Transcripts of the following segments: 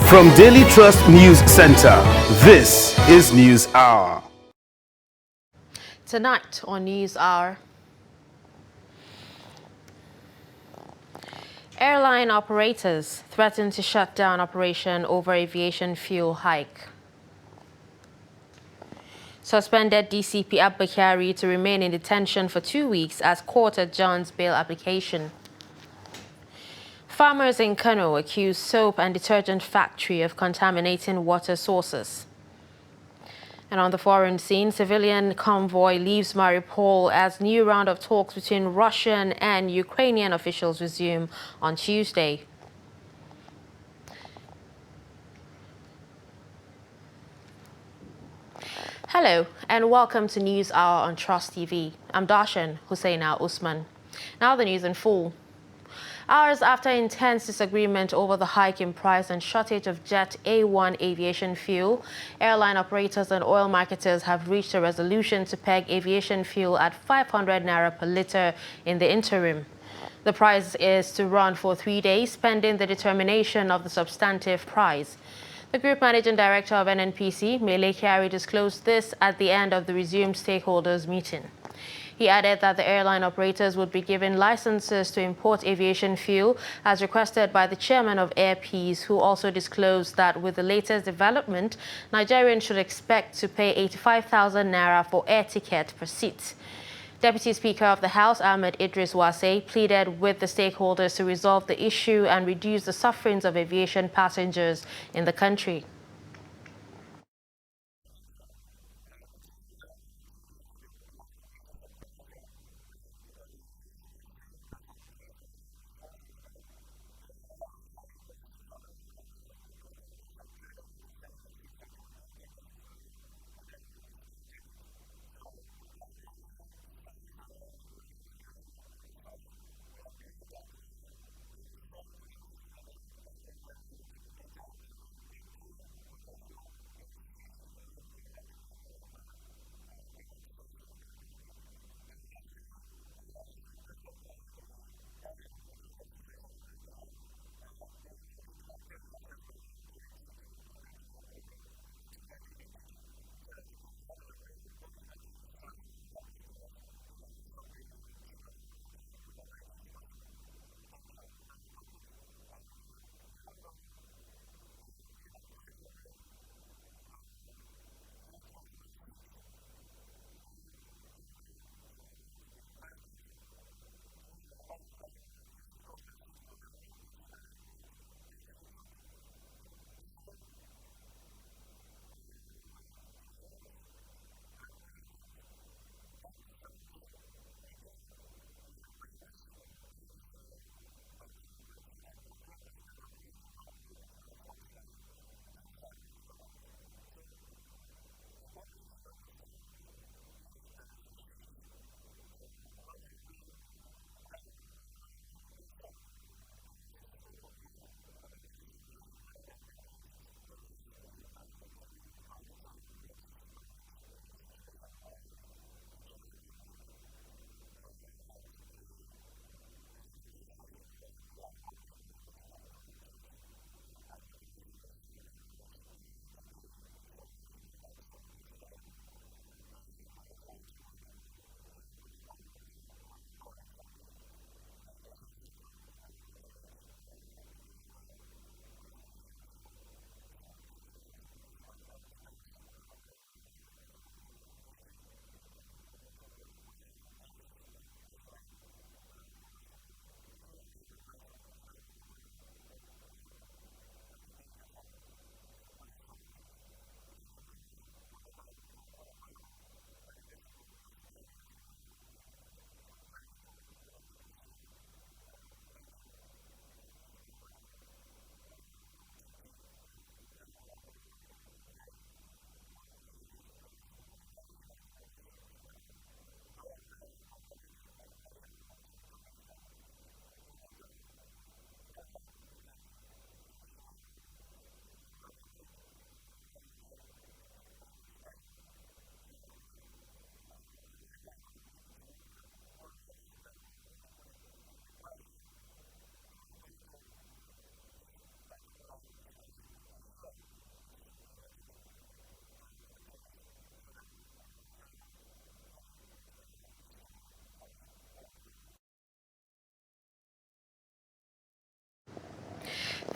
From Daily Trust News Center, this is News Hour. Tonight on News Hour, airline operators threaten to shut down operation over aviation fuel hike. Suspended DCP Abakari to remain in detention for 2 weeks as court adjourns bail application. Farmers in Kano accuse soap and detergent factory of contaminating water sources. And on the foreign scene, civilian convoy leaves Mariupol as new round of talks between Russian and Ukrainian officials resume on Tuesday. Hello and welcome to News Hour on Trust TV. I'm Darshan Husseina Usman. Now the news in full. Hours after intense disagreement over the hike in price and shortage of Jet A1 aviation fuel, airline operators and oil marketers have reached a resolution to peg aviation fuel at 500 naira per litre in the interim. The price is to run for 3 days, pending the determination of the substantive price. The Group Managing Director of NNPC, Mele Kyari, disclosed this at the end of the resumed stakeholders meeting. He added that the airline operators would be given licenses to import aviation fuel as requested by the chairman of Air Peace, who also disclosed that with the latest development, Nigerians should expect to pay 85,000 naira for air ticket per seat. Deputy Speaker of the House, Ahmed Idris Wase, pleaded with the stakeholders to resolve the issue and reduce the sufferings of aviation passengers in the country.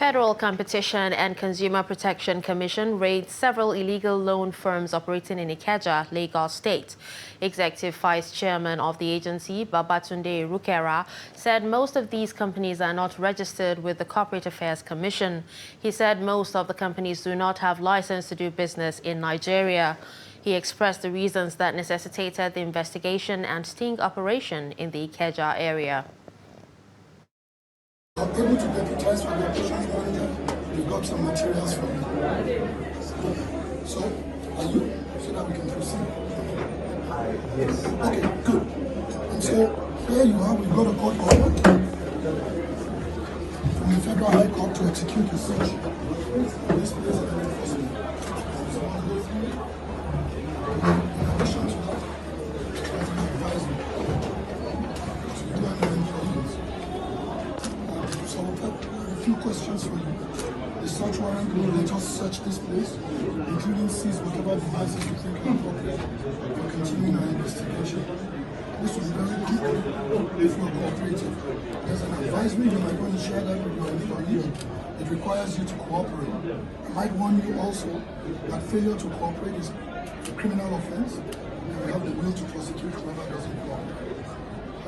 Federal Competition and Consumer Protection Commission raids several illegal loan firms operating in Ikeja, Lagos State. Executive Vice Chairman of the agency, Babatunde Rukera, said most of these companies are not registered with the Corporate Affairs Commission. He said most of the companies do not have license to do business in Nigeria. He expressed the reasons that necessitated the investigation and sting operation in the Ikeja area. I'm able to deputize for the operations manager. We've got some materials from him. So, are you? So that we can proceed? Yes. Okay, good. And so, here you are, we've got a court order from the Federal High Court to execute the search. This place of enforcement. So, I want to go through it. In addition to that, as an advisor, to do an employees. So a few questions for you. The search warrant will let us search this place, including seize whatever devices you think are appropriate for continuing our investigation. This will be very quick if you are cooperative. There's an advisory you might want to share that with your employees. It requires you to cooperate. I might warn you also that failure to cooperate is a criminal offense, and we have the will to prosecute whoever doesn't cooperate.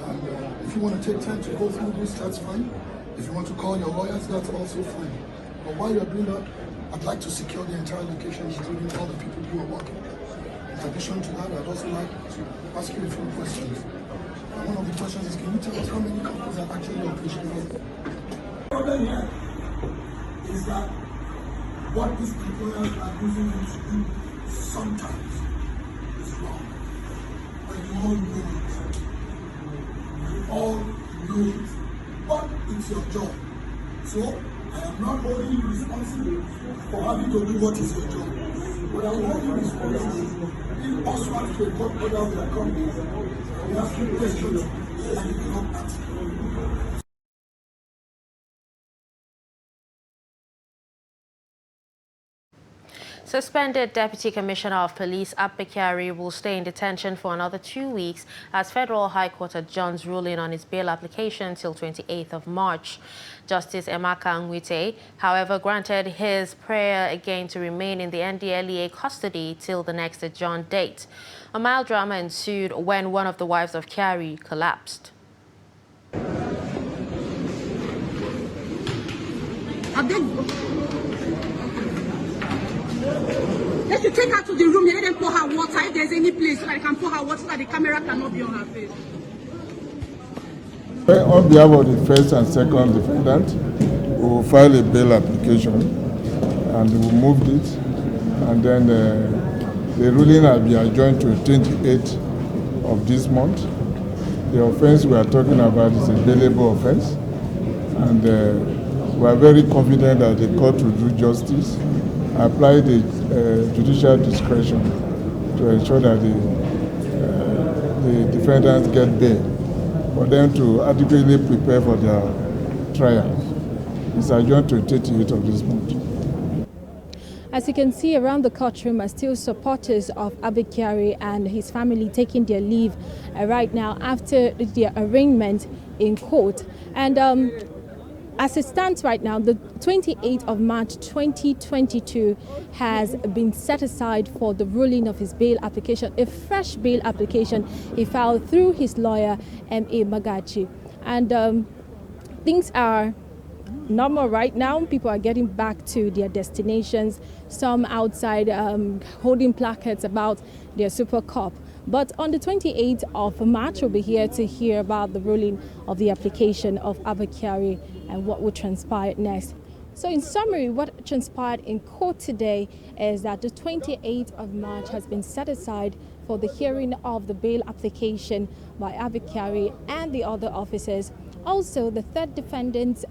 And if you want to take time to go through this, that's fine. If you want to call your lawyers, that's also fine. But while you're doing that, I'd like to secure the entire location, including all the people who are working. In addition to that, I'd also like to ask you a few questions. And one of the questions is, can you tell us how many companies are actually operational? The problem here is that what these employers are using them to do sometimes is wrong. But you all know it. You all know it. But it's your job. So, I am not holding you responsible for having to do what is your job. But I will hold you responsible. If us want to report order of the company, we ask you questions and you cannot answer. Suspended Deputy Commissioner of Police Abba Kyari will stay in detention for another 2 weeks as Federal High Court adjourns ruling on his bail application till 28th of March. Justice Akinwunmi, however, granted his prayer again to remain in the NDLEA custody till the next adjourned date. A mild drama ensued when one of the wives of Kyari collapsed. They should take her to the room and let them pour her water if there's any place so that they can pour her water so that the camera cannot be on her face. On behalf of the first and second defendant, we will file a bail application and we moved it. And then the ruling will be adjourned to 28th of this month. The offense we are talking about is a bailable offense. And we are very confident that the court will do justice, apply the judicial discretion to ensure that the defendants get bail, for them to adequately prepare for their trial. It's adjourned to 28th of this month. As you can see, around the courtroom are still supporters of Abba Kyari and his family taking their leave right now after their arraignment in court. And as it stands right now, the 28th of March 2022 has been set aside for the ruling of his bail application, a fresh bail application he filed through his lawyer, M.A. Magachi. And things are normal right now. People are getting back to their destinations, some outside holding placards about their Super Cup. But on the 28th of March, we'll be here to hear about the ruling of the application of Abba Kyari and what will transpire next. So in summary, what transpired in court today is that the 28th of March has been set aside for the hearing of the bail application by Abba Kyari and the other officers. Also, the third defendant's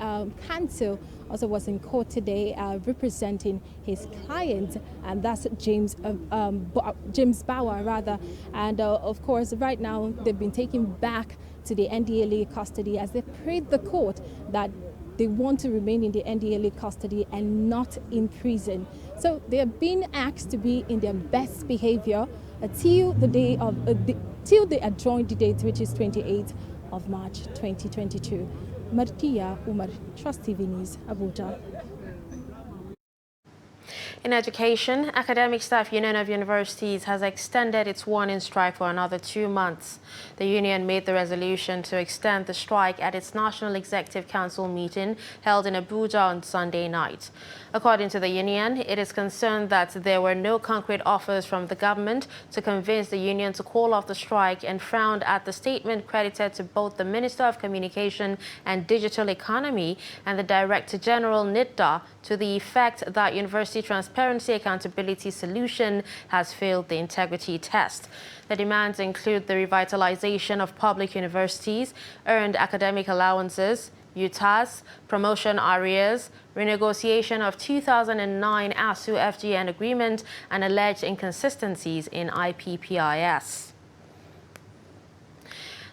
counsel also was in court today representing his client, and that's James Bauer, rather. And of course, right now they've been taken back to the NDLEA custody as they prayed the court that they want to remain in the NDLEA custody and not in prison. So they are being asked to be in their best behavior till the day of till the adjourned date, which is 28th of March 2022. Martia Umar, Trust TV News, Abuja. In education, Academic Staff Union of Universities has extended its warning strike for another 2 months. The union made the resolution to extend the strike at its National Executive Council meeting held in Abuja on Sunday night. According to the union, it is concerned that there were no concrete offers from the government to convince the union to call off the strike and frowned at the statement credited to both the Minister of Communication and Digital Economy and the Director General NIDDA to the effect that University Transparency Accountability Solution has failed the integrity test. The demands include the revitalization of public universities, earned academic allowances, UTAS, promotion arrears, renegotiation of 2009 ASU-FGN agreement, and alleged inconsistencies in IPPIS.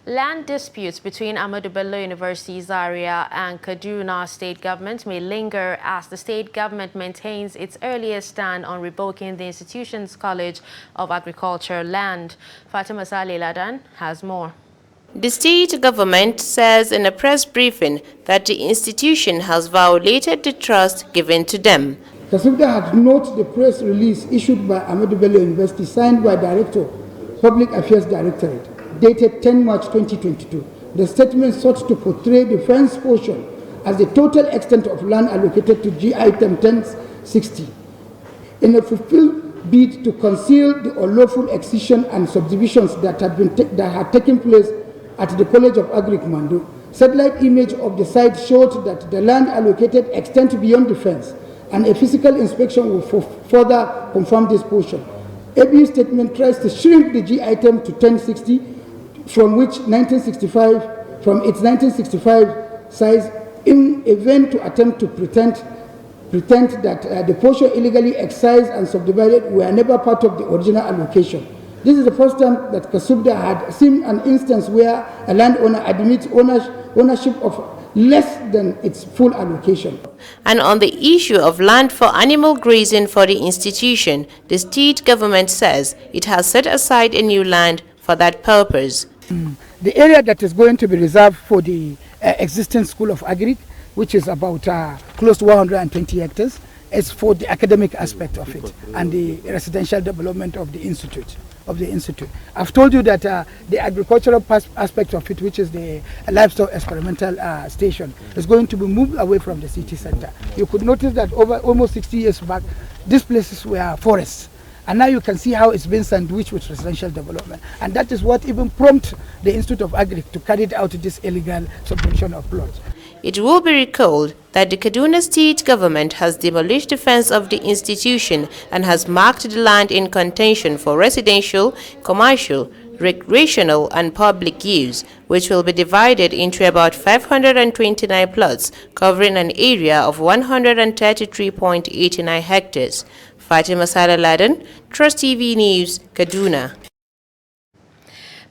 Land disputes between Ahmadu Bello University Zaria and Kaduna State Government may linger as the state government maintains its earlier stand on revoking the institution's College of Agriculture land. Fatima Saleh Ladan has more. The state government says in a press briefing that the institution has violated the trust given to them. Kasubda had noted the press release issued by Ahmadu Bello University signed by Director, Public Affairs Directorate, dated 10 March 2022. The statement sought to portray the fenced portion as the total extent of land allocated to G item 1060 in a fulfilled bid to conceal the unlawful excision and subdivisions that had taken place at the College of Agric Mando. Satellite image of the site showed that the land allocated extends beyond the fence, and a physical inspection will further confirm this portion. ABU statement tries to shrink the G item to 1060 from its 1965 size in a vain to attempt to pretend that the portion illegally excised and subdivided were never part of the original allocation. This is the first time that Kasubda had seen an instance where a landowner admits ownership of less than its full allocation. And on the issue of land for animal grazing for the institution, the state government says it has set aside a new land for that purpose. The area that is going to be reserved for the existing School of Agric, which is about close to 120 hectares, is for the academic aspect of it and the residential development of the institute. I've told you that the agricultural aspect of it, which is the livestock experimental station, is going to be moved away from the city center. You could notice that over almost 60 years back, these places were forests. And now you can see how it's been sandwiched with residential development. And that is what even prompted the Institute of Agric to carry out this illegal subdivision of plots. It will be recalled that the Kaduna state government has demolished the fence of the institution and has marked the land in contention for residential, commercial, recreational and public use, which will be divided into about 529 plots covering an area of 133.89 hectares. Fatima Saleh Laden, Trust TV News, Kaduna.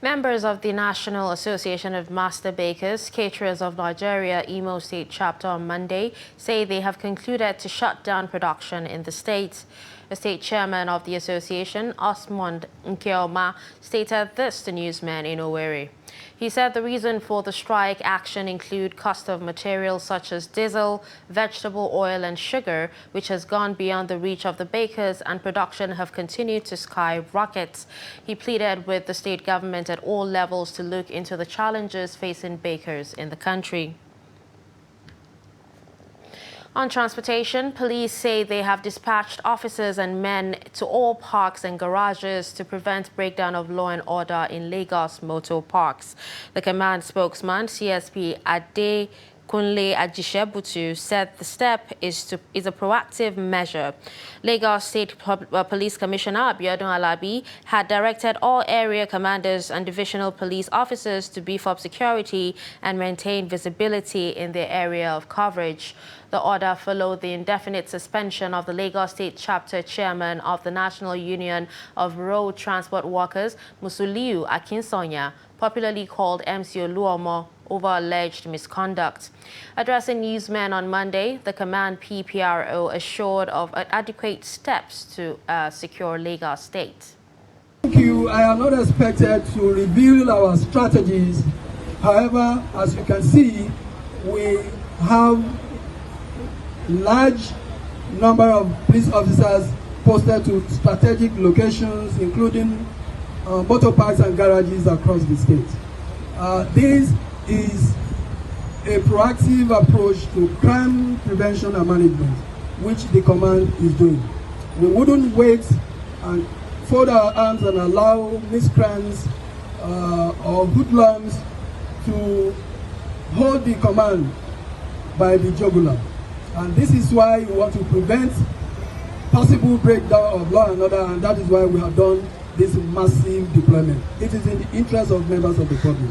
Members of the National Association of Master Bakers, Caterers of Nigeria, Imo State Chapter on Monday say they have concluded to shut down production in the state. The state chairman of the association, Osmond Nkeoma, stated this to newsmen in Owerri. He said the reason for the strike action include cost of materials such as diesel, vegetable oil and sugar, which has gone beyond the reach of the bakers, and production have continued to skyrocket. He pleaded with the state government at all levels to look into the challenges facing bakers in the country. On transportation, police say they have dispatched officers and men to all parks and garages to prevent breakdown of law and order in Lagos motor parks. The command spokesman, CSP Ade Kunle Ajishebutu, said the step is a proactive measure. Lagos State Police Commissioner Abiodun Alabi had directed all area commanders and divisional police officers to beef up security and maintain visibility in their area of coverage. The order followed the indefinite suspension of the Lagos State Chapter Chairman of the National Union of Road Transport Workers, Musuliu Akinsonya, popularly called MC Oluomo, over alleged misconduct. Addressing newsmen on Monday, the command PPRO assured of adequate steps to secure Lagos State. Thank you. I am not expected to reveal our strategies. However, as you can see, we have large number of police officers posted to strategic locations, including motor parks and garages across the state. This is a proactive approach to crime prevention and management, which the command is doing. We wouldn't wait and fold our arms and allow miscreants or hoodlums to hold the command by the jugular. And this is why we want to prevent possible breakdown of law and order, and that is why we have done this massive deployment. It is in the interest of members of the public.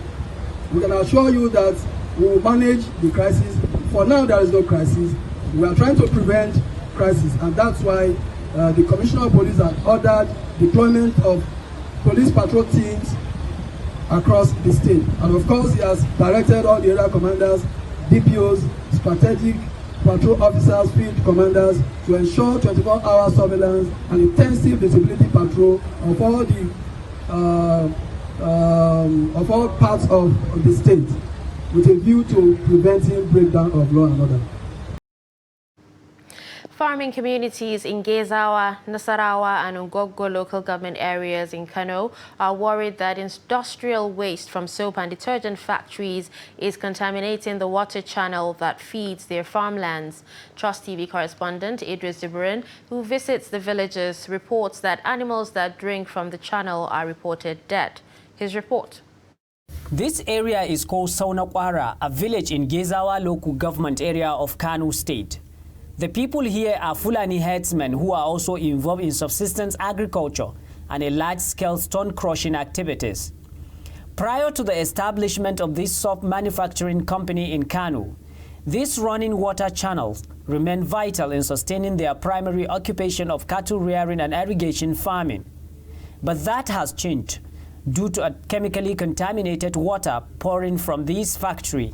We can assure you that we will manage the crisis. For now, there is no crisis. We are trying to prevent crisis, and that's why the Commissioner of Police has ordered deployment of police patrol teams across the state. And of course, he has directed all the area commanders, DPOs, strategic patrol officers, field commanders to ensure 24-hour surveillance and intensive visibility patrol of all parts of the state, with a view to preventing breakdown of law and order. Farming communities in Gezawa, Nasarawa and Osogoo local government areas in Kano are worried that industrial waste from soap and detergent factories is contaminating the water channel that feeds their farmlands. Trust TV correspondent Idris Dibrin, who visits the villages, reports that animals that drink from the channel are reported dead. His report. This area is called Kwara, a village in Gezawa local government area of Kano State. The people here are Fulani herdsmen who are also involved in subsistence agriculture and a large-scale stone crushing activities. Prior to the establishment of this soap manufacturing company in Kano, these running water channels remain vital in sustaining their primary occupation of cattle rearing and irrigation farming. But that has changed due to a chemically contaminated water pouring from this factory.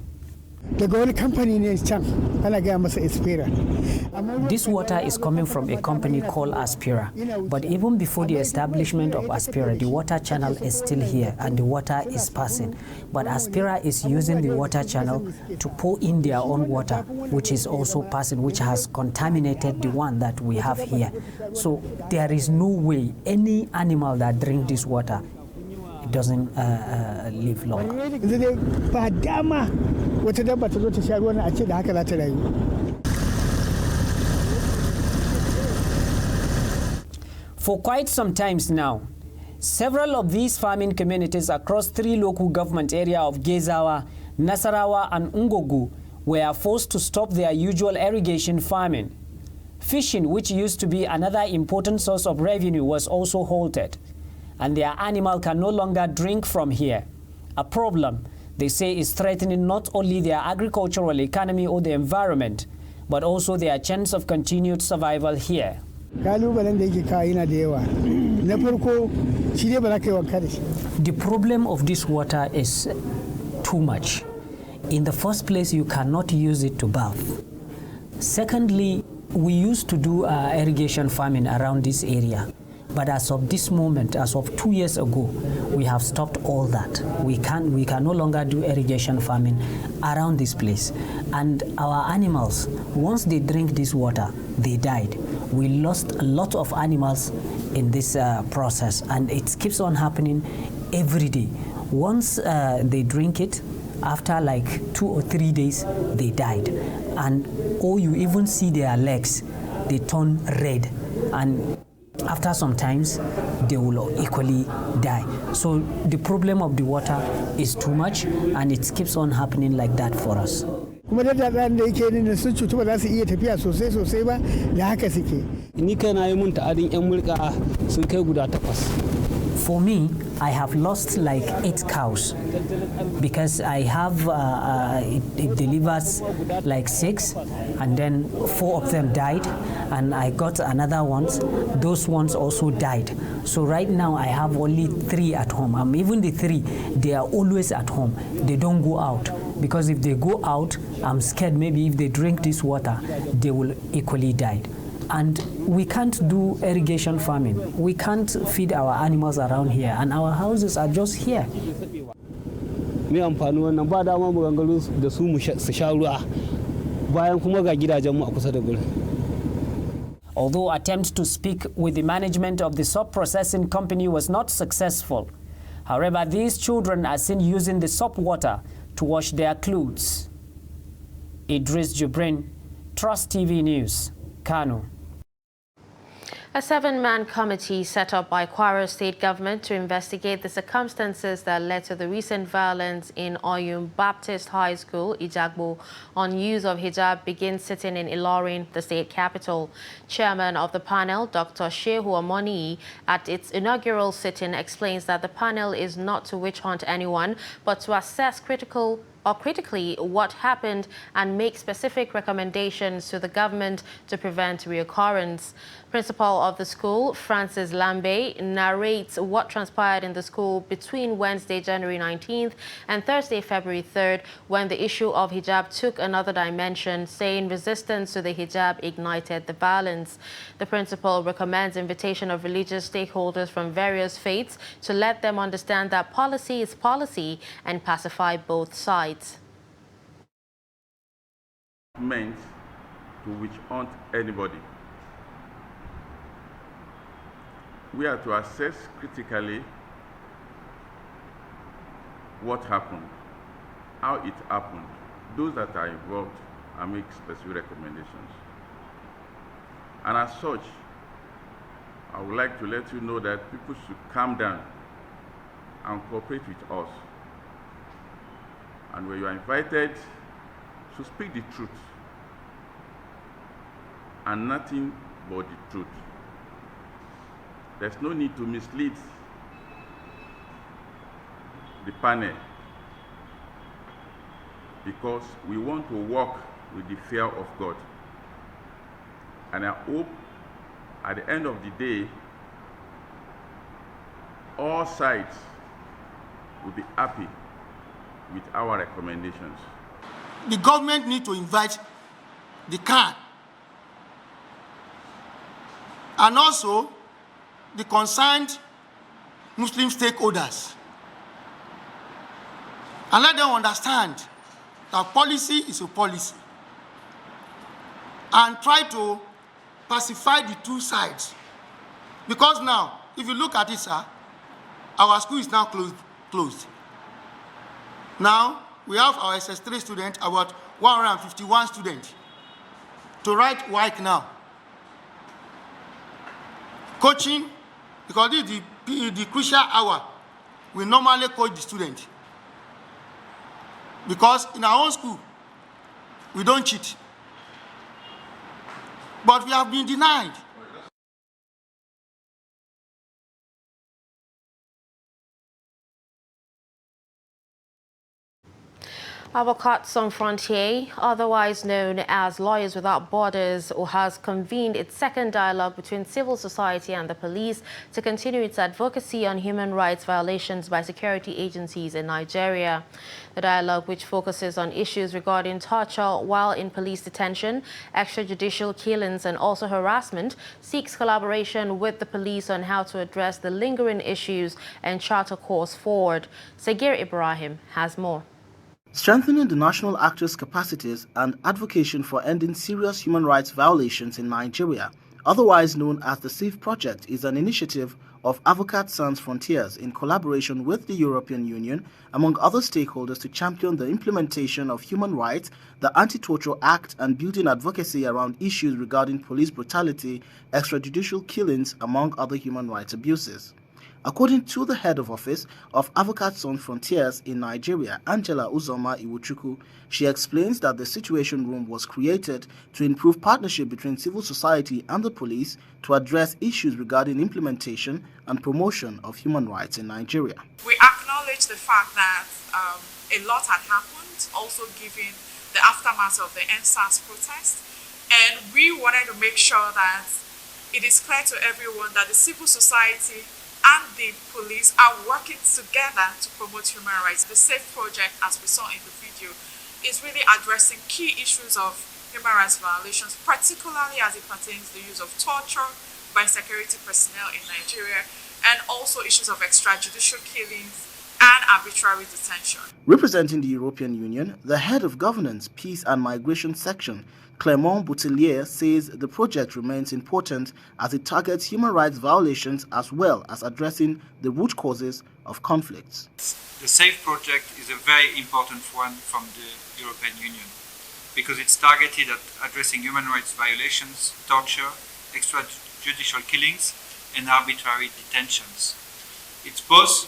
This water is coming from a company called Aspira, but even before the establishment of Aspira, the water channel is still here and the water is passing. But Aspira is using the water channel to pour in their own water, which is also passing, which has contaminated the one that we have here. So there is no way any animal that drinks this water, it doesn't live long. For quite some time now, several of these farming communities across 3 local government areas of Gezawa, Nasarawa and Osogoo were forced to stop their usual irrigation farming. Fishing, which used to be another important source of revenue, was also halted, and their animal can no longer drink from here. A problem, they say, is threatening not only their agricultural economy or the environment, but also their chance of continued survival here. The problem of this water is too much. In the first place, you cannot use it to bath. Secondly, we used to do irrigation farming around this area. But as of this moment, as of 2 years ago, we have stopped all that. We can no longer do irrigation farming around this place. And our animals, once they drink this water, they died. We lost a lot of animals in this process, and it keeps on happening every day. Once they drink it, after like 2 or 3 days, they died. And you even see their legs, they turn red. And after some times, they will equally die. So the problem of the water is too much, and it keeps on happening like that for us. For me, I have lost like 8 cows because I have, it delivers like 6, and then 4 of them died, and I got another ones. Those ones also died. So right now I have only 3 at home. Even the 3, they are always at home. They don't go out, because if they go out, I'm scared maybe if they drink this water, they will equally die. And we can't do irrigation farming. We can't feed our animals around here, and our houses are just here. although attempts to speak with the management of the soap processing company was not successful. However, these children are seen using the soap water to wash their clothes. Idris Jubrin, Trust TV News, Kano. A 7-man committee set up by Kwara state government to investigate the circumstances that led to the recent violence in Oyun Baptist High School, Ijagbo, on use of hijab begins sitting in Ilorin, the state capital. Chairman of the panel, Dr. Shehu Omoni, at its inaugural sitting explains that the panel is not to witch hunt anyone, but to assess critically what happened and make specific recommendations to the government to prevent reoccurrence. Principal of the school, Francis Lambe, narrates what transpired in the school between Wednesday, January 19th and Thursday, February 3rd, when the issue of hijab took another dimension, saying resistance to the hijab ignited the violence. The principal recommends invitation of religious stakeholders from various faiths to let them understand that policy is policy and pacify both sides. Meant to witch hunt anybody. We are to assess critically what happened, how it happened, those that are involved, and make specific recommendations. And as such, I would like to let you know that people should calm down and cooperate with us. And when you are invited, to speak the truth and nothing but the truth. There's no need to mislead the panel, because we want to walk with the fear of God. And I hope at the end of the day, all sides will be happy with our recommendations. The government need to invite the Khan and also the concerned Muslim stakeholders, and let them understand that policy is a policy, and try to pacify the two sides. Because now, if you look at it, sir, our school is now closed. Now, we have our SS3 students, about 151 students, to write WIC now. Coaching, because this is the crucial hour, we normally coach the student. Because in our own school, we don't cheat. But we have been denied. Avocats Sans Frontières, otherwise known as Lawyers Without Borders, has convened its second dialogue between civil society and the police to continue its advocacy on human rights violations by security agencies in Nigeria. The dialogue, which focuses on issues regarding torture while in police detention, extrajudicial killings and also harassment, seeks collaboration with the police on how to address the lingering issues and chart a course forward. Sagir Ibrahim has more. Strengthening the national actors' capacities and advocacy for ending serious human rights violations in Nigeria, otherwise known as the SAFE Project, is an initiative of Avocats Sans Frontières in collaboration with the European Union, among other stakeholders, to champion the implementation of human rights, the Anti-Torture Act, and building advocacy around issues regarding police brutality, extrajudicial killings, among other human rights abuses. According to the head of office of Avocats Sans Frontières in Nigeria, Angela Uzoma Iwuchukwu, she explains that the Situation Room was created to improve partnership between civil society and the police to address issues regarding implementation and promotion of human rights in Nigeria. We acknowledge the fact that a lot had happened, also given the aftermath of the NSAS protest, and we wanted to make sure that it is clear to everyone that the civil society and the police are working together to promote human rights. The SAFE project, as we saw in the video, is really addressing key issues of human rights violations, particularly as it pertains to the use of torture by security personnel in Nigeria, and also issues of extrajudicial killings and arbitrary detention. Representing the European Union, the head of Governance, Peace and Migration section, Clement Boutelier says the project remains important as it targets human rights violations as well as addressing the root causes of conflicts. The SAFE project is a very important one from the European Union because it's targeted at addressing human rights violations, torture, extrajudicial killings, and arbitrary detentions. It's both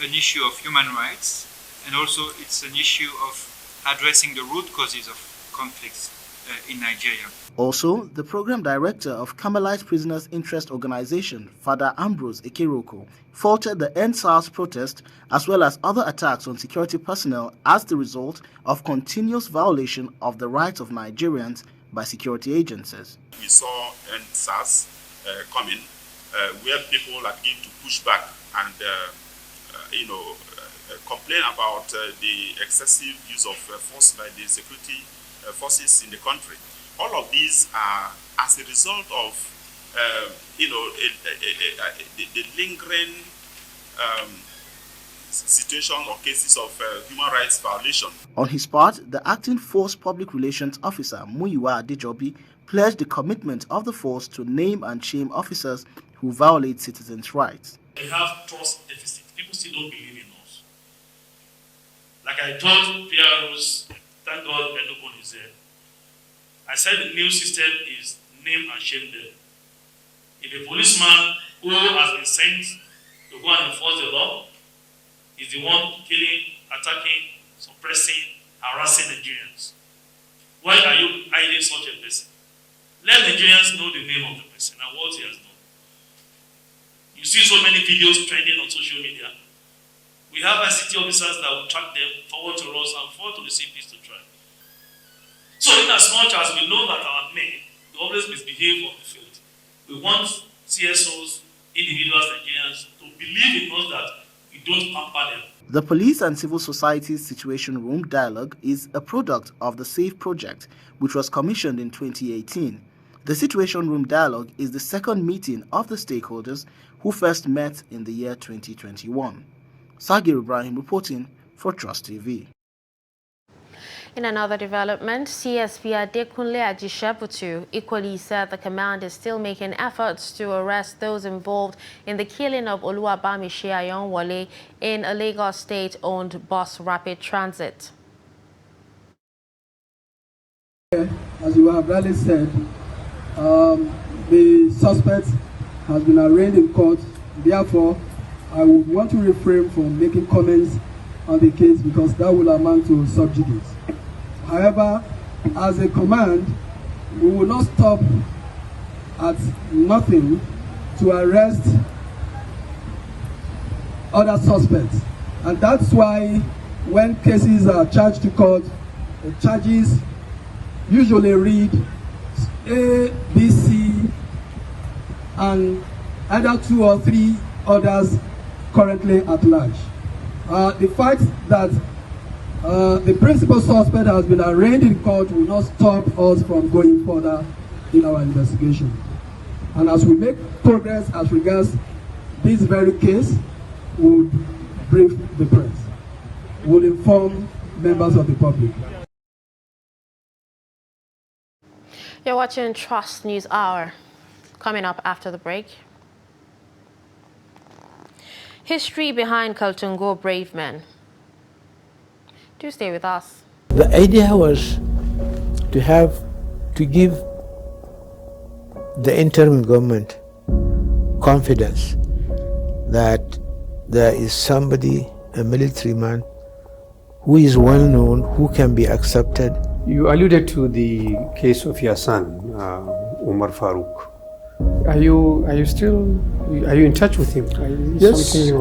an issue of human rights and also it's an issue of addressing the root causes of conflicts in Nigeria. Also, the program director of Carmelite Prisoners Interest Organization, Father Ambrose Ekeroko, faulted the EndSARS protest as well as other attacks on security personnel as the result of continuous violation of the rights of Nigerians by security agencies. We saw EndSARS coming, where people are beginning to push back and complain about the excessive use of force by the security forces in the country. All of these are as a result of the lingering situation or cases of human rights violation. On his part, the acting Force Public Relations Officer Muyiwa Adejobi pledged the commitment of the force to name and shame officers who violate citizens' rights. We have trust deficit. People still don't believe in us. Like I told PROs, thank God Enugun is there. I said the new system is name and shame them. If a policeman who has been sent to go and enforce the law is the one killing, attacking, suppressing, harassing Nigerians, why are you hiding such a person? Let Nigerians know the name of the person and what he has done. You see so many videos trending on social media. We have ICT officers that will track them, forward to us, and forward to the CPs to try. So in as much as we know that our men always misbehave on the field, we want CSOs, individuals, Nigerians to believe in us that we don't pamper them. The Police and Civil Society's Situation Room Dialogue is a product of the SAFE project, which was commissioned in 2018. The Situation Room Dialogue is the second meeting of the stakeholders who first met in the year 2021. Sagir Ibrahim reporting for Trust TV. In another development, CSP Adekunle Ajishebutu equally said the command is still making efforts to arrest those involved in the killing of Oluwabamishi Ayonwole in a Lagos state-owned bus rapid transit. As you have rightly said, the suspect has been arraigned in court. Therefore, I would want to refrain from making comments on the case because that will amount to subjugate. However, as a command, we will not stop at nothing to arrest other suspects. And that's why when cases are charged to court, the charges usually read A, B, C, and either 2 or 3 others currently at large. The fact that the principal suspect has been arraigned in court will not stop us from going further in our investigation. And as we make progress as regards this very case, we'll brief the press. We'll inform members of the public. You're watching Trust News Hour. Coming up after the break. History behind Kaltungo brave men. Do stay with us. The idea was to give the interim government confidence that there is somebody, a military man, who is well known, who can be accepted. You alluded to the case of your son, Umar Farouk. Are you in touch with him? Yes, he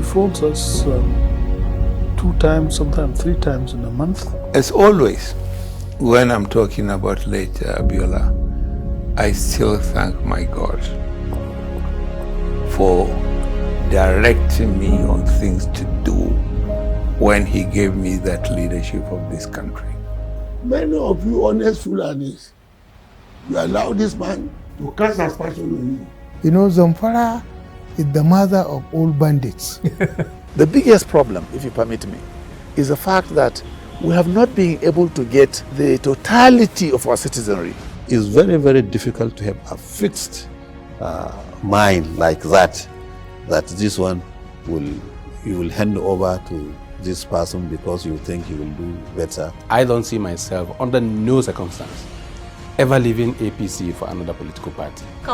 phones us 2 times, sometimes 3 times in a month. As always, when I'm talking about late Abiola, I still thank my God for directing me on things to do when he gave me that leadership of this country. Many of you honest Fulanis, you allow this man to cast aspersion on you. You know, Zamfara is the mother of all bandits. The biggest problem, if you permit me, is the fact that we have not been able to get the totality of our citizenry. It's very, very difficult to have a fixed mind like that this one you will hand over to this person because you think he will do better. I don't see myself under no circumstance ever leaving APC for another political party. Here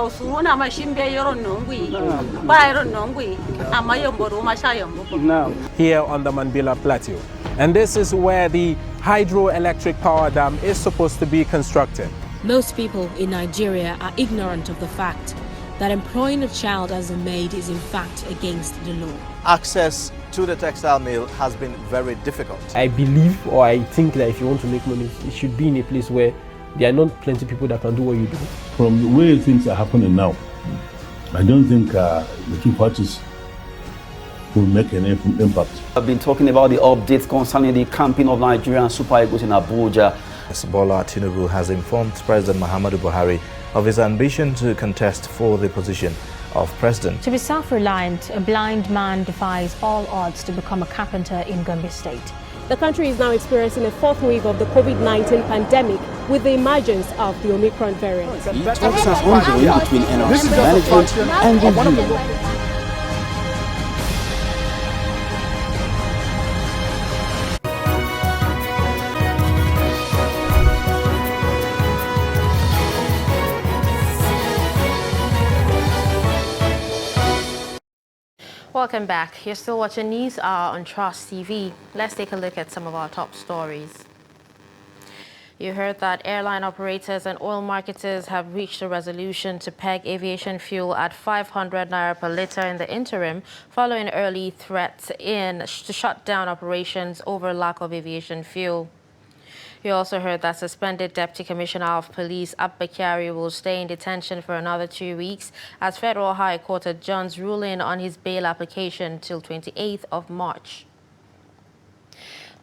on the Mambila Plateau. And this is where the hydroelectric power dam is supposed to be constructed. Most people in Nigeria are ignorant of the fact that employing a child as a maid is in fact against the law. Access to the textile mill has been very difficult. I believe, or I think, that if you want to make money, it should be in a place where there are not plenty of people that can do what you do. From the way things are happening now, I don't think the two parties will make any impact. I've been talking about the updates concerning the campaign of Nigerian Super Eagles in Abuja. Bola Tinubu has informed President Muhammadu Buhari of his ambition to contest for the position of president. To be self-reliant, a blind man defies all odds to become a carpenter in Gombe State. The country is now experiencing a fourth wave of the COVID-19 pandemic with the emergence of the Omicron variant. Talks are ongoing between NRC management and the union. Welcome back. You're still watching News Hour on Trust TV. Let's take a look at some of our top stories. You heard that airline operators and oil marketers have reached a resolution to peg aviation fuel at 500 naira per litre in the interim, following early threats to shut down operations over lack of aviation fuel. You also heard that suspended Deputy Commissioner of Police Abba Kyari will stay in detention for another 2 weeks as Federal High Court adjourns ruling on his bail application till 28th of March.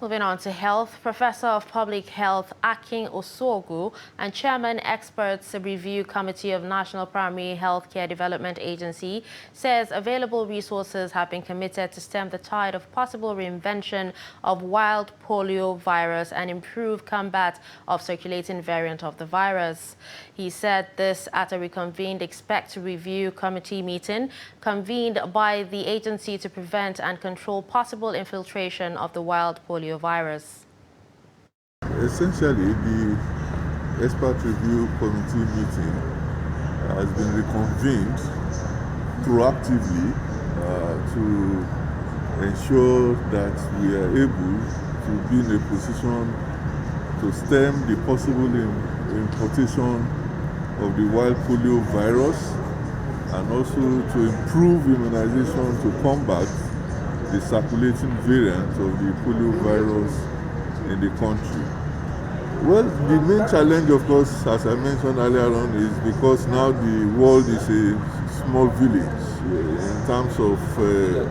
Moving on to health, Professor of Public Health Akin Osogoo and Chairman Experts Review Committee of National Primary Healthcare Development Agency says available resources have been committed to stem the tide of possible reinvention of wild polio virus and improve combat of circulating variant of the virus. He said this at a reconvened Expect Review Committee meeting convened by the agency to prevent and control possible infiltration of the wild polio virus. Essentially, the expert review committee meeting has been reconvened proactively to ensure that we are able to be in a position to stem the possible importation of the wild polio virus and also to improve immunization to combat the circulating variant of the polio virus in the country. Well, the main challenge, of course, as I mentioned earlier on, is because now the world is a small village in terms of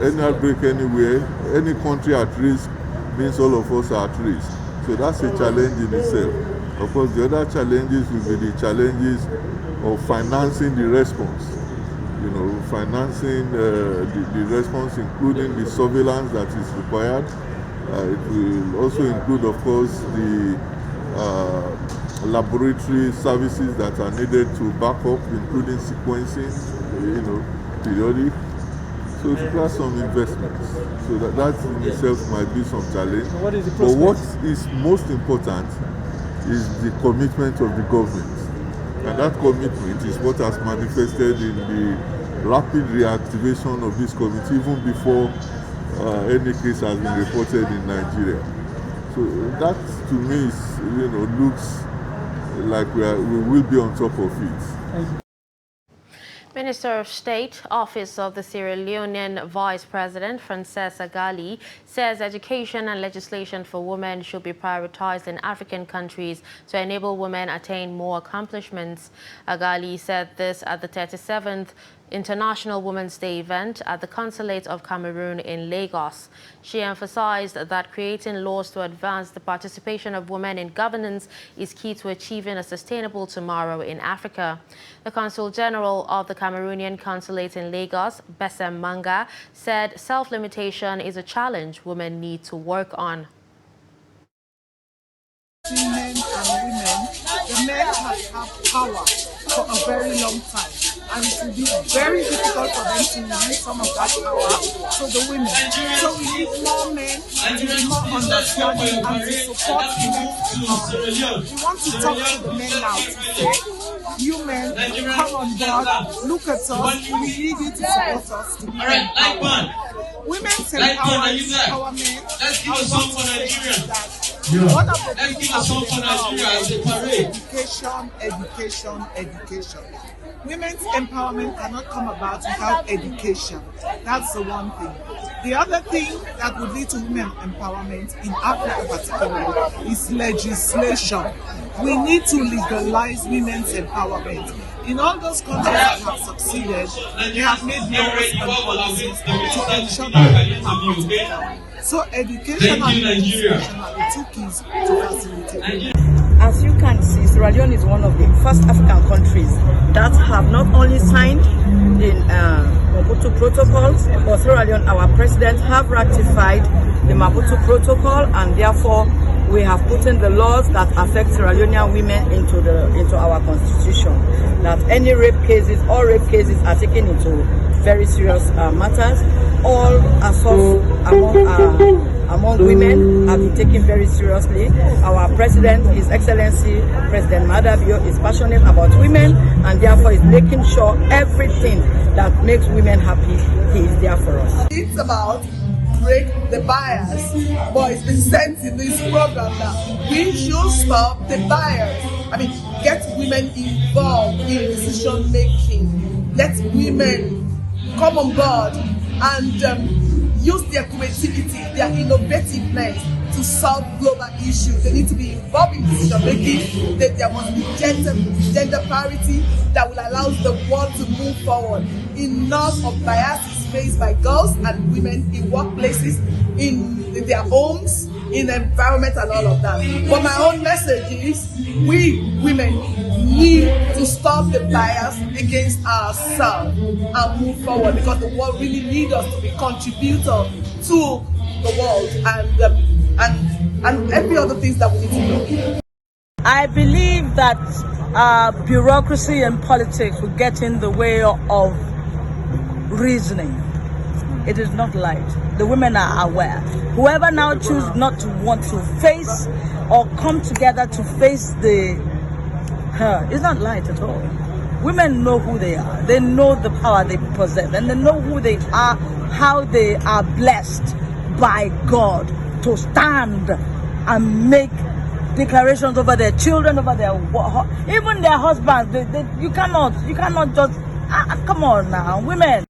any outbreak anywhere, any country at risk means all of us are at risk. So that's a challenge in itself. Of course, the other challenges will be the challenges of financing the response. Financing the response, including the surveillance that is required. It will also include, of course, the laboratory services that are needed to back up, including sequencing, periodic. So it requires some investments. So that in itself might be some challenge. But what is most important is the commitment of the government. And that commitment is what has manifested in the rapid reactivation of this committee even before any case has been reported in Nigeria. So that to me is, looks like we will be on top of it. Minister of State, Office of the Sierra Leonean Vice President, Frances Agali, says education and legislation for women should be prioritized in African countries to enable women attain more accomplishments. Agali said this at the 37th International Women's Day event at the Consulate of Cameroon in Lagos. She emphasized that creating laws to advance the participation of women in governance is key to achieving a sustainable tomorrow in Africa. The Consul General of the Cameroonian Consulate in Lagos, Besem Manga, said self-limitation is a challenge women need to work on. between men and women, the men have had power for a very long time, and it will be very difficult for them to release some of that power to the women. So we need more men to be more understanding and to support women's empowerment. We want to talk to the men now to say, you men, come on board, look at us, we need you to support us to be empowered. Women's empowerment, I want to say that one of the things that is education. Women's empowerment cannot come about without education. That's the one thing. The other thing that would lead to women empowerment in Africa particularly is legislation. We need to legalize women's empowerment. In all those countries that have succeeded, they have made laws and policies to ensure that women are protected. So education and legislation are the two keys to facilitate. As you can see, Sierra Leone is one of the first African countries that have not only signed the Maputo Protocol, but Sierra Leone, our president, have ratified the Maputo Protocol, and therefore we have put in the laws that affect Sierra Leonean women into our constitution. That any rape cases, all rape cases are taken into very serious matters. All assaults among women have been taken very seriously. Our president, His Excellency President Madabio, is passionate about women, and therefore is making sure everything that makes women happy, he is there for us. It's about break the bias, but it's been sent in this program that we should stop the bias. I mean, get women involved in decision making. Let women come on board and use their creativity, their innovativeness to solve global issues. They need to be involved in decision making. There must be gender parity that will allow the world to move forward. Enough of biases faced by girls and women in workplaces, in their homes, in the environment and all of that. But my own message is, we women need to stop the bias against ourselves and move forward, because the world really needs us to be contributor to the world and every other things that we need to do. I believe that bureaucracy and politics will get in the way of reasoning. It is not light. The women are aware. Whoever now choose not to want to face or come together to face it's not light at all. Women know who they are. They know the power they possess, and they know who they are, how they are blessed by God to stand and make declarations over their children, over their even their husbands. You cannot just come on now, women.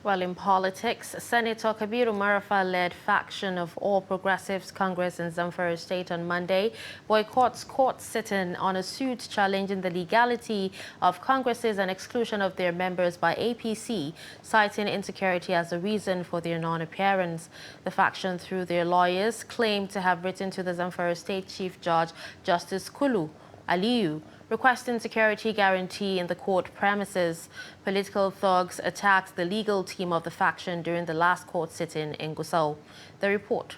Well, in politics, Senator Kabiru Marafa-led faction of All Progressives Congress in Zamfara State on Monday boycotts court sitting on a suit challenging the legality of Congresses and exclusion of their members by APC, citing insecurity as a reason for their non-appearance. The faction, through their lawyers, claimed to have written to the Zamfara State Chief Judge, Justice Kulu Aliyu, requesting security guarantee in the court premises. Political thugs attacked the legal team of the faction during the last court sitting in Gusau. The report.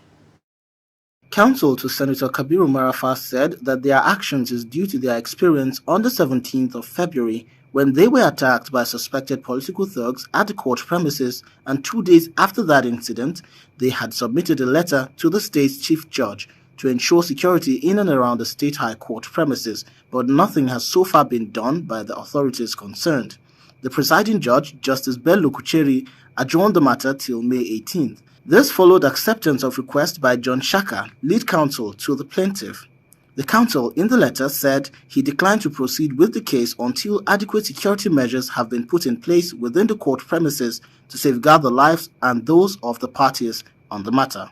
Counsel to Senator Kabiru Marafa said that their actions is due to their experience on the 17th of February when they were attacked by suspected political thugs at the court premises, and 2 days after that incident, they had submitted a letter to the state's chief judge to ensure security in and around the State High Court premises, but nothing has so far been done by the authorities concerned. The presiding judge, Justice Bello Kucheri, adjourned the matter till May 18th. This followed acceptance of request by John Shaka, lead counsel to the plaintiff. The counsel in the letter said he declined to proceed with the case until adequate security measures have been put in place within the court premises to safeguard the lives and those of the parties on the matter.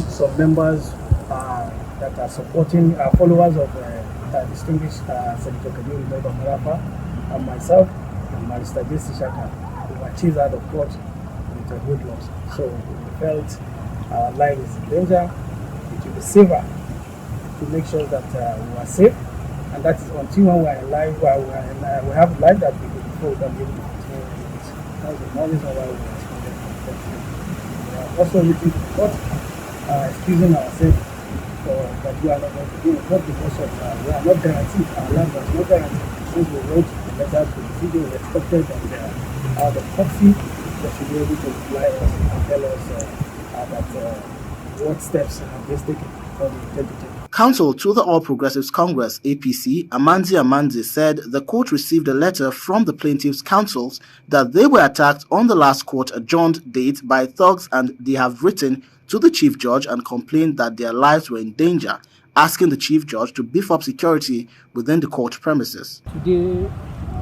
Some members that are supporting followers of distinguished Senator Kabiru Marafa and myself and Mr. J.C. Shaka, who achieved out of court with a good loss. So we felt our life is in danger. It will be safer to make sure that we are safe, and that is until when we are alive, we have life that we can be able to continue with it. That's the reason why we responded. also looking to court, excusing ourselves for that we are not going to do it, not because of we are not guaranteed, our land was not guaranteed. Since we wrote the letter to the city, we expected that the proxy should be able to reply us and tell us that what steps have been taken for the integrity. Counsel to the All Progressives Congress (APC), Amanzi said the court received a letter from the plaintiffs' counsels that they were attacked on the last court adjourned date by thugs, and they have written to the chief judge and complained that their lives were in danger, asking the chief judge to beef up security within the court premises. Today,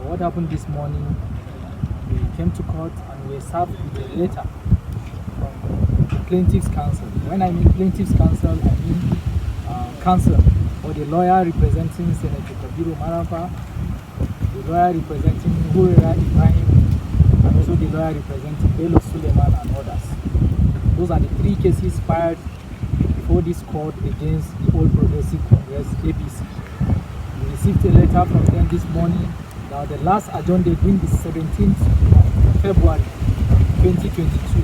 what happened this morning, we came to court and we were served with a letter from the plaintiffs' counsel. When I mean plaintiffs' counsel, I mean counsel or the lawyer representing Senator Kabiru Marafa, the lawyer representing Kwara Ibrahim, and also the lawyer representing Bello Suleiman and others. Those are the three cases filed before this court against the All Progressive Congress (APC). We received a letter from them this morning. Now the last adjourned date being the 17th of February 2022.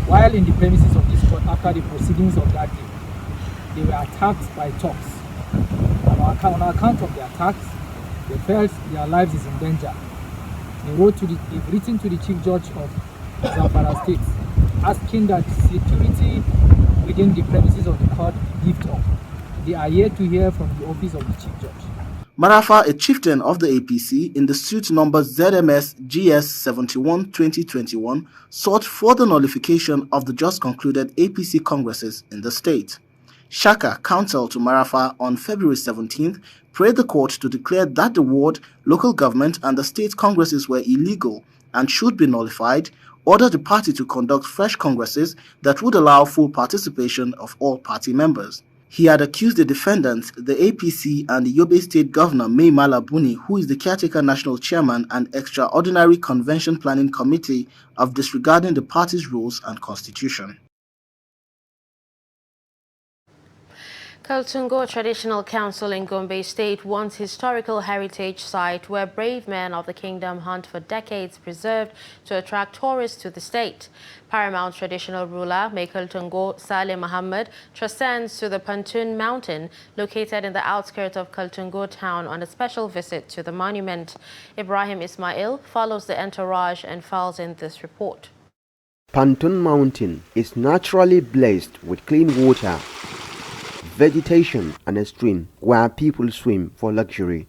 While in the premises of this court after the proceedings of that day, they were attacked by thugs. On account of the attacks, they felt their lives is in danger. They've written to the Chief Judge of Zamfara State, asking that security within the premises of the court be beefed up. They are yet to hear from the office of the Chief Judge. Marafa, a chieftain of the APC, in the suit number ZMS GS 71-2021, sought further nullification of the just concluded APC congresses in the state. Shaka, counsel to Marafa, on February 17th, prayed the court to declare that the ward, local government and the state congresses were illegal and should be nullified, ordered the party to conduct fresh congresses that would allow full participation of all party members. He had accused the defendants, the APC and the Yobe State Governor Mai Mala Buni, who is the caretaker national chairman and extraordinary convention planning committee, of disregarding the party's rules and constitution. Kaltungo Traditional Council in Gombe State wants historical heritage site where brave men of the kingdom hunt for decades preserved to attract tourists to the state. Paramount traditional ruler Kaltungo Saleh Muhammad transcends to the Pantun Mountain located in the outskirts of Kaltungo town on a special visit to the monument. Ibrahim Ismail follows the entourage and files in this report. Pantun Mountain is naturally blessed with clean water, vegetation and a stream where people swim for luxury.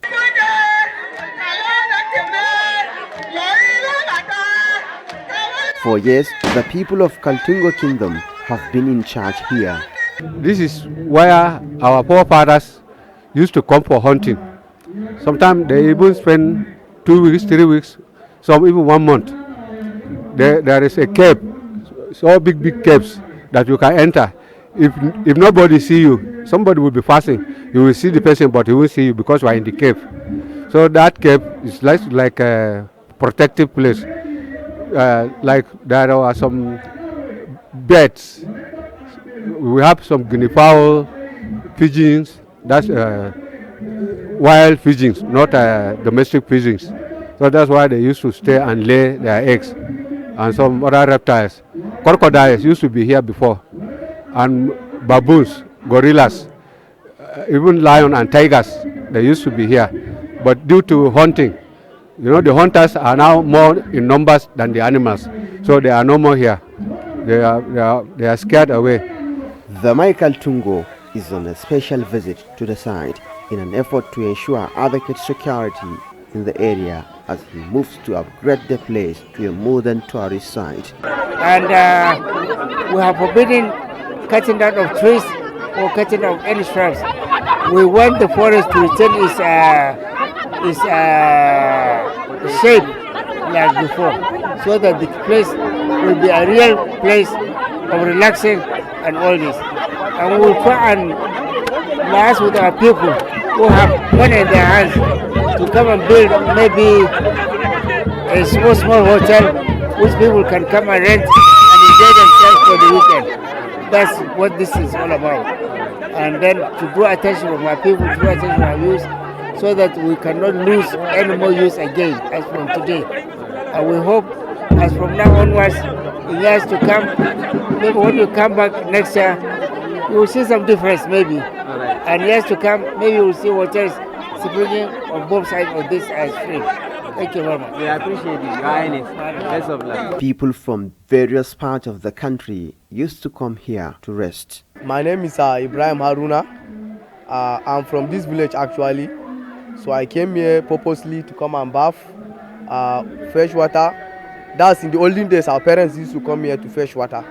For years, the people of Kaltungo Kingdom have been in charge here. This is where our forefathers used to come for hunting. Sometimes they even spend 2 weeks, 3 weeks, some even 1 month. There is a cave, so big caves that you can enter. If nobody see you, somebody will be passing. You will see the person, but he won't see you because you are in the cave. So that cave is like a protective place. Like there are some birds. We have some guinea fowl, pigeons. That's wild pigeons, not domestic pigeons. So that's why they used to stay and lay their eggs. And some other reptiles. Crocodiles used to be here before. And baboons, gorillas, even lion and tigers, they used to be here. But due to hunting, the hunters are now more in numbers than the animals, so they are no more here. They are scared away. The Michael Tungo is on a special visit to the site in an effort to ensure adequate security in the area as he moves to upgrade the place to a modern tourist site. And we have forbidden cutting down of trees or cutting down any shrubs. We want the forest to retain its shape like before, so that the place will be a real place of relaxing and all this. And we will try and liaise with our people who have money in their hands to come and build maybe a small hotel which people can come and rent and enjoy themselves for the weekend. That's what this is all about. And then to draw attention of my people, to draw attention of our youth, so that we cannot lose any more youth again as from today. And we hope as from now onwards, in years to come, maybe when you come back next year, you will see some difference maybe. And years to come, maybe you will see waters springing on both sides of this stream. Thank you very much. We appreciate it, Your Highness. Best of luck. People from various parts of the country used to come here to rest. My name is Ibrahim Haruna. I'm from this village actually. So I came here purposely to come and bath, fresh water. That's in the olden days, our parents used to come here to fetch water.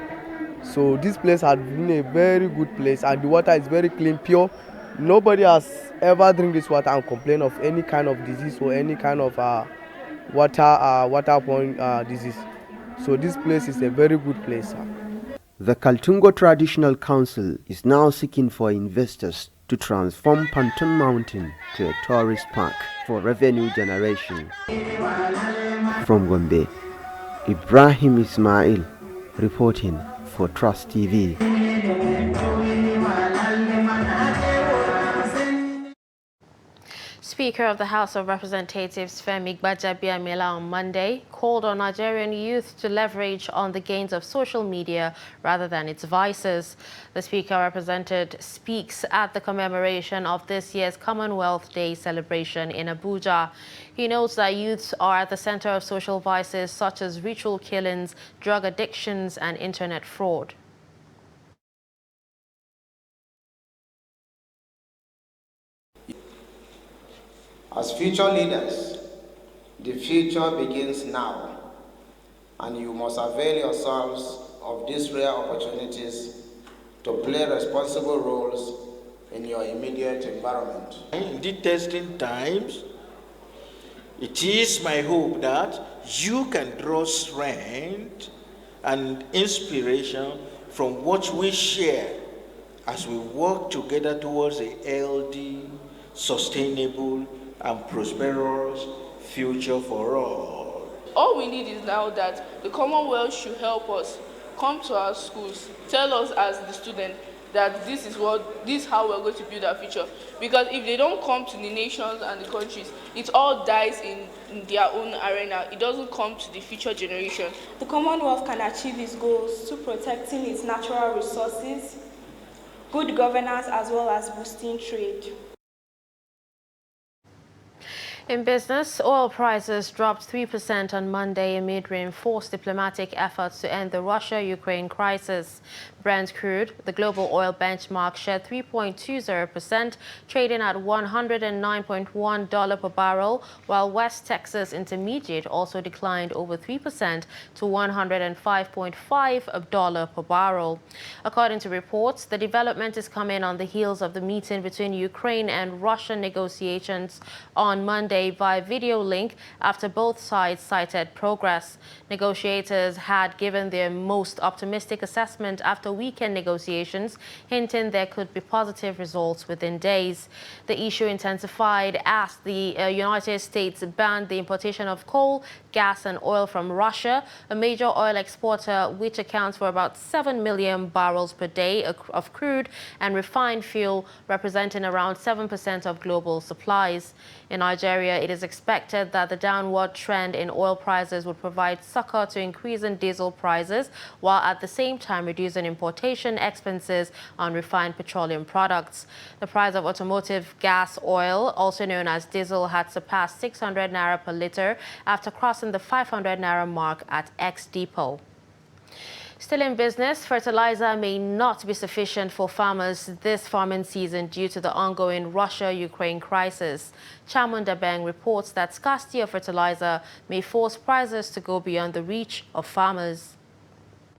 So this place has been a very good place and the water is very clean, pure. Nobody has ever drink this water and complain of any kind of disease or any kind of waterborne disease. So this place is a very good place. The Kaltungo Traditional Council is now seeking for investors to transform Pantun Mountain to a tourist park for revenue generation. From Gombe, Ibrahim Ismail reporting for Trust TV. Speaker of the House of Representatives Femi Gbajabiamila on Monday called on Nigerian youth to leverage on the gains of social media rather than its vices. The Speaker speaks at the commemoration of this year's Commonwealth Day celebration in Abuja. He notes that youths are at the center of social vices such as ritual killings, drug addictions, and internet fraud. As future leaders, the future begins now, and you must avail yourselves of these rare opportunities to play responsible roles in your immediate environment. In these testing times, it is my hope that you can draw strength and inspiration from what we share as we work together towards a healthy, sustainable, and prosperous future for all. All we need is now that the Commonwealth should help us come to our schools, tell us as the student that this is how we're going to build our future. Because if they don't come to the nations and the countries, it all dies in their own arena. It doesn't come to the future generation. The Commonwealth can achieve its goals through protecting its natural resources, good governance, as well as boosting trade. In business, oil prices dropped 3% on Monday amid reinforced diplomatic efforts to end the Russia-Ukraine crisis. Brent crude, the global oil benchmark, shed 3.20%, trading at $109.1 per barrel, while West Texas Intermediate also declined over 3% to $105.5 per barrel. According to reports, the development is coming on the heels of the meeting between Ukraine and Russian negotiations on Monday via video link after both sides cited progress. Negotiators had given their most optimistic assessment after weekend negotiations, hinting there could be positive results within days. The issue intensified as the United States banned the importation of coal, gas and oil from Russia, a major oil exporter which accounts for about 7 million barrels per day of crude and refined fuel, representing around 7% of global supplies. In Nigeria, it is expected that the downward trend in oil prices would provide succor to increasing diesel prices, while at the same time reducing importation expenses on refined petroleum products. The price of automotive gas oil, also known as diesel, had surpassed 600 naira per litre after crossing the 500 naira mark at X Depot. Still in business, fertilizer may not be sufficient for farmers this farming season due to the ongoing Russia-Ukraine crisis. Chamunda Beng reports that scarcity of fertilizer may force prices to go beyond the reach of farmers.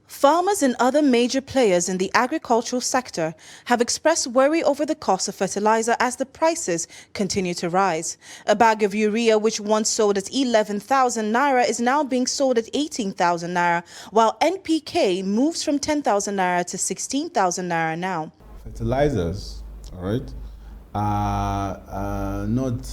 Farmers and other major players in the agricultural sector have expressed worry over the cost of fertilizer as the prices continue to rise. A bag of urea, which once sold at 11,000 naira, is now being sold at 18,000 naira, while NPK moves from 10,000 naira to 16,000 naira now. Fertilizers, all right, are not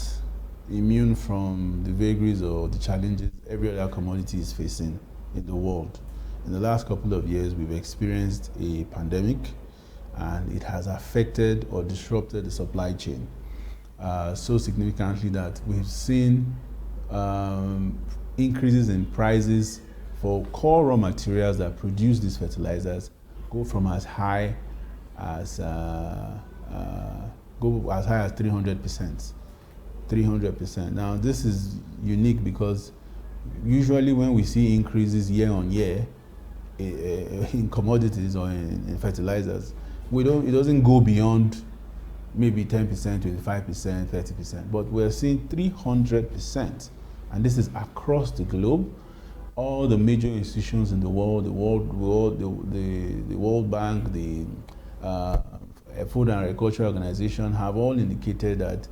immune from the vagaries or the challenges every other commodity is facing in the world. In the last couple of years, we've experienced a pandemic, and it has affected or disrupted the supply chain so significantly that we've seen increases in prices for core raw materials that produce these fertilizers go from as high as 300%. 300%. Now this is unique because usually when we see increases year on year in commodities or in fertilizers, it doesn't go beyond maybe 10%, 25%, 30%, but we're seeing 300%, and this is across the globe. All the major institutions in the world, the World Bank, the Food and Agriculture Organization have all indicated that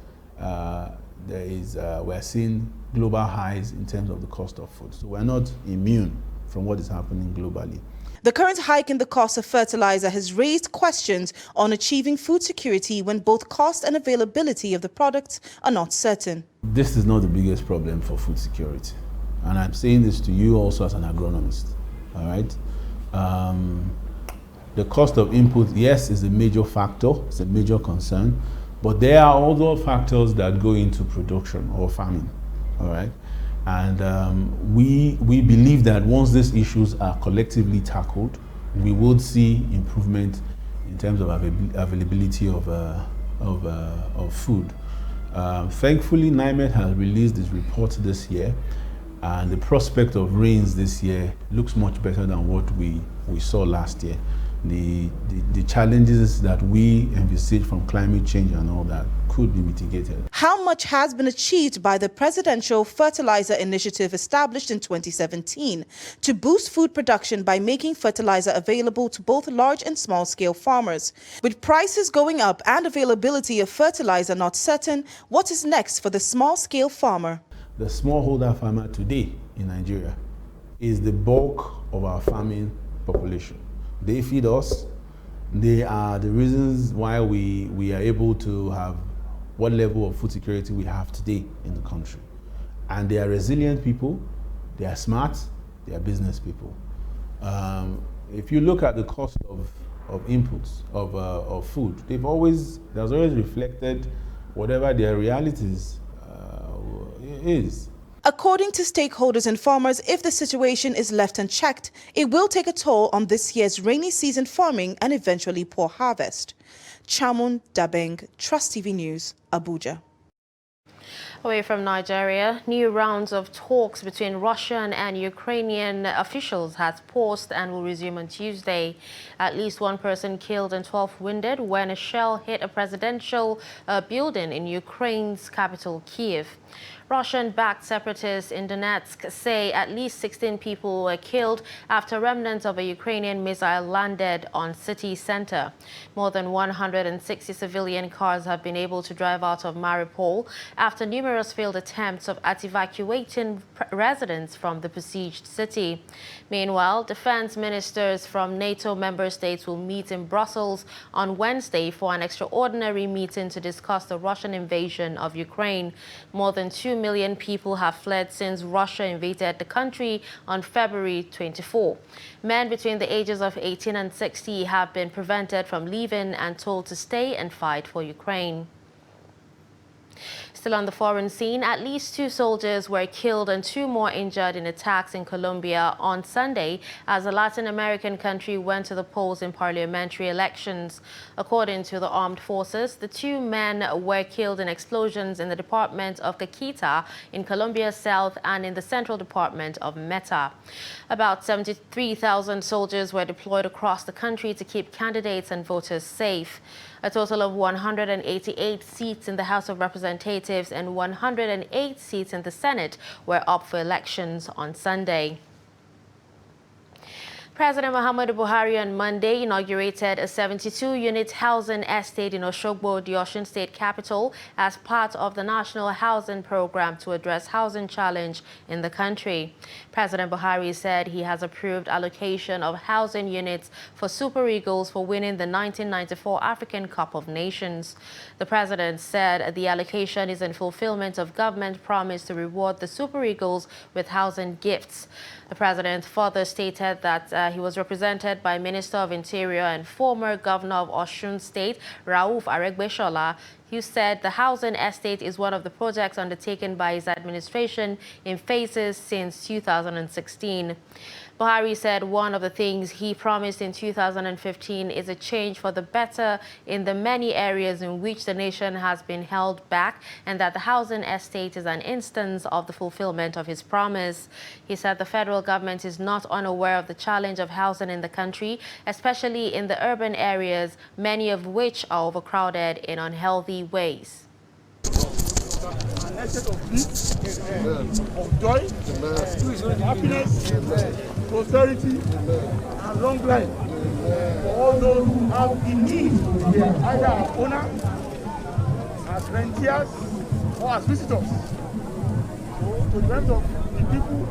we're seeing global highs in terms of the cost of food. So we're not immune from what is happening globally. The current hike in the cost of fertilizer has raised questions on achieving food security when both cost and availability of the products are not certain. This is not the biggest problem for food security. And I'm saying this to you also as an agronomist, all right? The cost of input, yes, is a major factor, it's a major concern, but there are other factors that go into production or farming, all right? And we believe that once these issues are collectively tackled, we would see improvement in terms of availability of food. Thankfully, NIMET has released this report this year, and the prospect of rains this year looks much better than what we saw last year. The challenges that we envisage from climate change and all that could be mitigated. How much has been achieved by the Presidential Fertilizer Initiative established in 2017 to boost food production by making fertilizer available to both large and small-scale farmers? With prices going up and availability of fertilizer not certain, what is next for the small-scale farmer? The smallholder farmer today in Nigeria is the bulk of our farming population. They feed us. They are the reasons why we are able to have what level of food security we have today in the country. And they are resilient people, they are smart, they are business people. If you look at the cost of inputs, of food, there's always reflected whatever their realities is. According to stakeholders and farmers, if the situation is left unchecked, it will take a toll on this year's rainy season farming and eventually poor harvest. Chamun Dabeng, Trust TV News, Abuja. Away from Nigeria, new rounds of talks between Russian and Ukrainian officials has paused and will resume on Tuesday. At least one person killed and 12 wounded when a shell hit a presidential building in Ukraine's capital, Kyiv. Russian-backed separatists in Donetsk say at least 16 people were killed after remnants of a Ukrainian missile landed on city center. More than 160 civilian cars have been able to drive out of Mariupol after numerous failed attempts at evacuating residents from the besieged city. Meanwhile, defense ministers from NATO member states will meet in Brussels on Wednesday for an extraordinary meeting to discuss the Russian invasion of Ukraine. More than 2 million people have fled since Russia invaded the country on February 24. Men between the ages of 18 and 60 have been prevented from leaving and told to stay and fight for Ukraine. Still on the foreign scene, at least 2 soldiers were killed and 2 more injured in attacks in Colombia on Sunday as the Latin American country went to the polls in parliamentary elections. According to the armed forces, the 2 men were killed in explosions in the department of Caqueta in Colombia's south and in the central department of Meta. About 73,000 soldiers were deployed across the country to keep candidates and voters safe. A total of 188 seats in the House of Representatives and 108 seats in the Senate were up for elections on Sunday. President Muhammadu Buhari on Monday inaugurated a 72-unit housing estate in Osogoo, the Osun State capital, as part of the National Housing Program to address housing challenge in the country. President Buhari said he has approved allocation of housing units for Super Eagles for winning the 1994 African Cup of Nations. The president said the allocation is in fulfillment of government promise to reward the Super Eagles with housing gifts. The president further stated that he was represented by Minister of Interior and former Governor of Osun State, Rauf Aregbesola. who said the housing estate is one of the projects undertaken by his administration in phases since 2016. Buhari said one of the things he promised in 2015 is a change for the better in the many areas in which the nation has been held back, and that the housing estate is an instance of the fulfillment of his promise. He said the federal government is not unaware of the challenge of housing in the country, especially in the urban areas, many of which are overcrowded in unhealthy ways. An essence of peace, of joy, happiness, prosperity, and long life for all those who have the need, either as owners, as rentiers, or as visitors. So, to the rest of the people,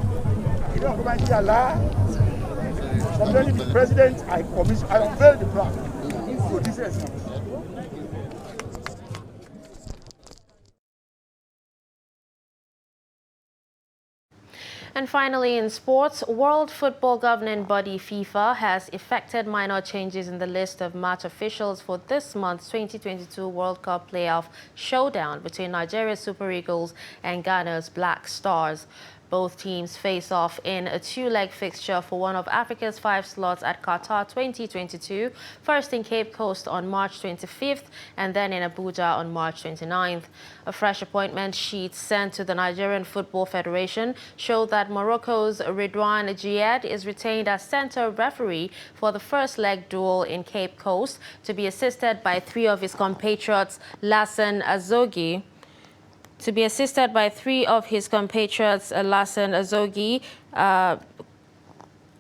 I don't Almighty Allah, concerning the president, I unveil the plan to this extent. And finally, in sports, World Football Governing Body FIFA has effected minor changes in the list of match officials for this month's 2022 World Cup playoff showdown between Nigeria's Super Eagles and Ghana's Black Stars. Both teams face off in a two-leg fixture for one of Africa's 5 slots at Qatar 2022, first in Cape Coast on March 25th and then in Abuja on March 29th. A fresh appointment sheet sent to the Nigerian Football Federation showed that Morocco's Ridwan Djied is retained as center referee for the first leg duel in Cape Coast, to be assisted by three of his compatriots, Lassane Azogui,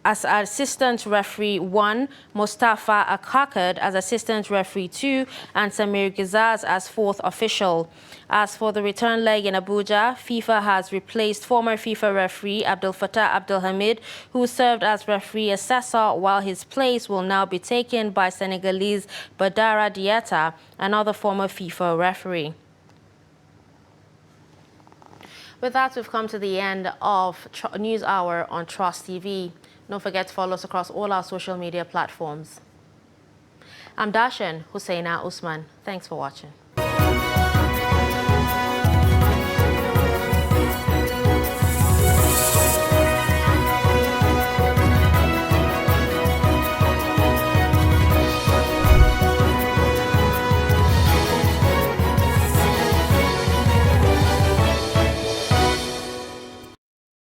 as assistant referee 1, Mustafa Akakad as assistant referee 2, and Samir Gizaz as fourth official. As for the return leg in Abuja, FIFA has replaced former FIFA referee Abdel Fattah Abdel Hamid, who served as referee assessor, while his place will now be taken by Senegalese Badara Diatta, another former FIFA referee. With that, we've come to the end of News Hour on Trust TV. Don't forget to follow us across all our social media platforms. I'm Dashan Husseina Usman. Thanks for watching.